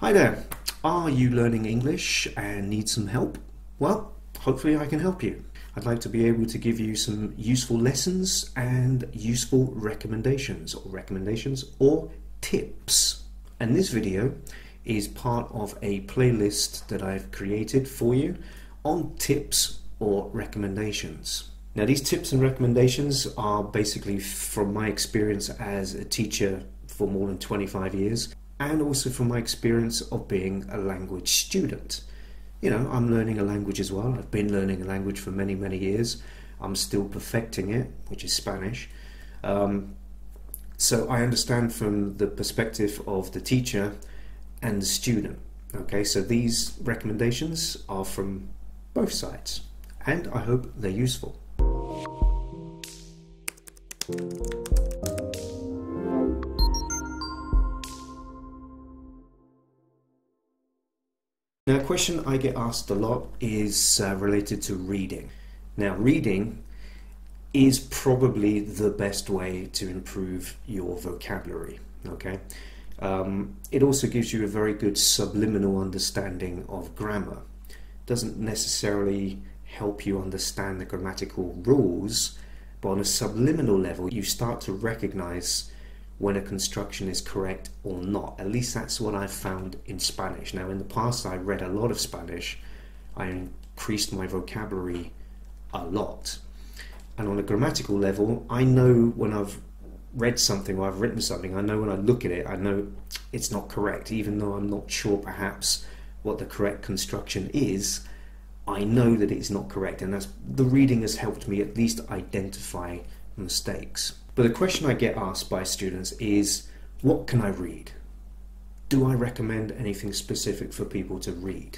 Hi there, are you learning English and need some help? Well, hopefully I can help you. I'd like to be able to give you some useful lessons and useful recommendations or tips. And this video is part of a playlist that I've created for you on tips or recommendations. Now these tips and recommendations are basically from my experience as a teacher for more than 25 years. And also from my experience of being a language student. You know, I'm learning a language as well. I've been learning a language for many, many years. I'm still perfecting it, which is Spanish. So I understand from the perspective of the teacher and the student. Okay, so these recommendations are from both sides, and I hope they're useful. Now, a question I get asked a lot is related to reading. Now, reading is probably the best way to improve your vocabulary, okay? It also gives you a very good subliminal understanding of grammar. Doesn't necessarily help you understand the grammatical rules, but on a subliminal level, you start to recognize when a construction is correct or not. At least that's what I've found in Spanish. Now in the past I read a lot of Spanish. I increased my vocabulary a lot. And on a grammatical level, I know when I've read something or I've written something, I know when I look at it, I know it's not correct. Even though I'm not sure perhaps what the correct construction is, I know that it's not correct. And that's, the reading has helped me at least identify mistakes. But the question I get asked by students is, what can I read? Do I recommend anything specific for people to read?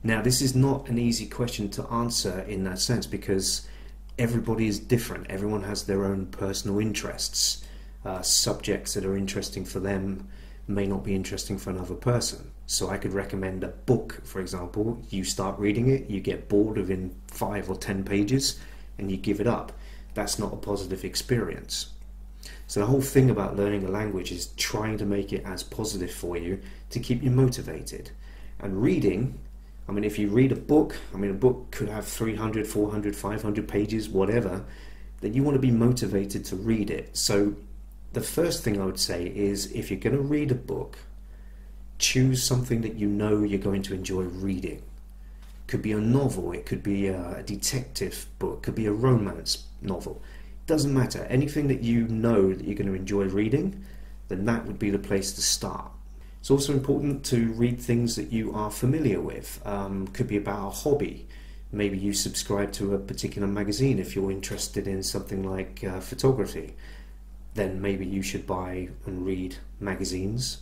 Now, this is not an easy question to answer in that sense because everybody is different. Everyone has their own personal interests. Subjects that are interesting for them may not be interesting for another person. So I could recommend a book, for example. You start reading it, you get bored within 5 or 10 pages, and you give it up. That's not a positive experience. So the whole thing about learning a language is trying to make it as positive for you to keep you motivated. And reading, I mean, if you read a book, I mean, a book could have 300, 400, 500 pages, whatever, then you want to be motivated to read it. So the first thing I would say is, if you're going to read a book, choose something that you know you're going to enjoy reading. Could be a novel, it could be a detective book, could be a romance novel. Doesn't matter. Anything that you know that you're going to enjoy reading, then that would be the place to start. It's also important to read things that you are familiar with. Could be about a hobby. Maybe you subscribe to a particular magazine if you're interested in something like photography. Then maybe you should buy and read magazines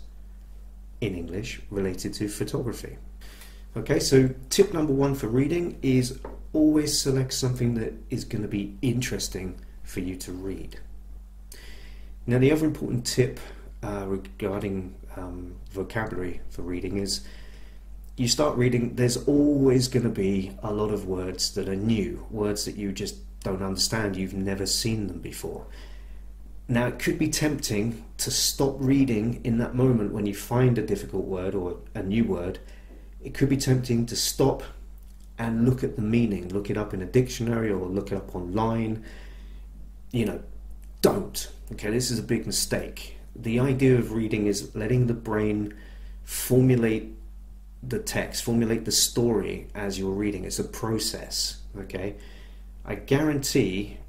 in English related to photography. Okay, so tip number 1 for reading is always select something that is going to be interesting for you to read. Now the other important tip regarding vocabulary for reading is, you start reading, there's always going to be a lot of words that are new, words that you just don't understand, you've never seen them before. Now it could be tempting to stop reading in that moment when you find a difficult word or a new word. It could be tempting to stop and look at the meaning, look it up in a dictionary or look it up online. You know, don't. Okay, this is a big mistake. The idea of reading is letting the brain formulate the text, formulate the story as you're reading. It's a process, okay? I guarantee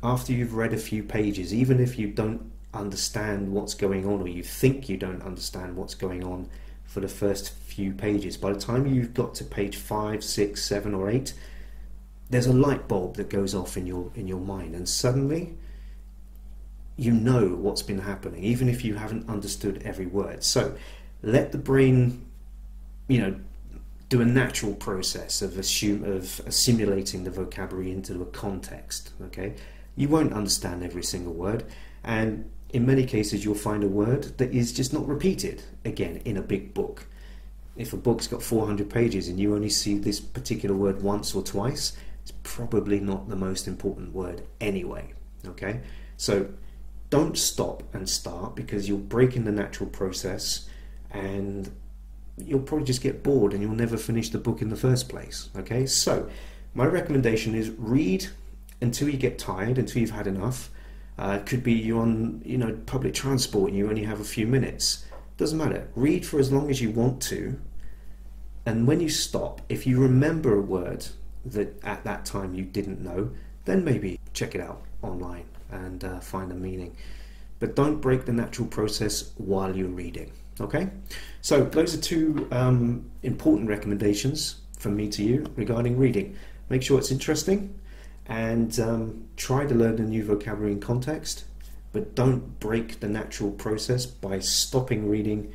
after you've read a few pages, even if you don't understand what's going on or you think you don't understand what's going on for the first few pages, by the time you've got to page 5, 6, 7 or 8, there's a light bulb that goes off in your mind, and suddenly you know what's been happening, even if you haven't understood every word. So let the brain, you know, do a natural process of assimilating the vocabulary into a context. Okay, you won't understand every single word, and in many cases you'll find a word that is just not repeated again in a big book. If a book's got 400 pages and you only see this particular word once or twice, it's probably not the most important word anyway. Okay, so don't stop and start, because you're breaking the natural process and you'll probably just get bored and you'll never finish the book in the first place. Okay, so my recommendation is read until you get tired, until you've had enough. It could be you're on, public transport and you only have a few minutes. Doesn't matter. Read for as long as you want to, and when you stop, if you remember a word that at that time you didn't know, then maybe check it out online and find a meaning. But don't break the natural process while you're reading. Okay? So those are two important recommendations from me to you regarding reading. Make sure it's interesting, and try to learn a new vocabulary in context, but don't break the natural process by stopping reading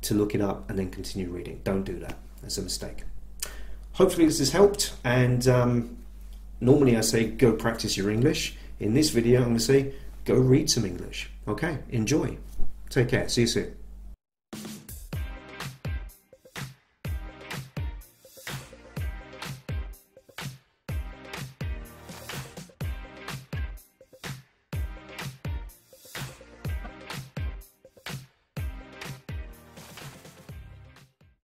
to look it up and then continue reading. Don't do that. That's a mistake. Hopefully this has helped, and normally I say go practice your English. In this video I'm going to say go read some English. Okay, enjoy. Take care. See you soon.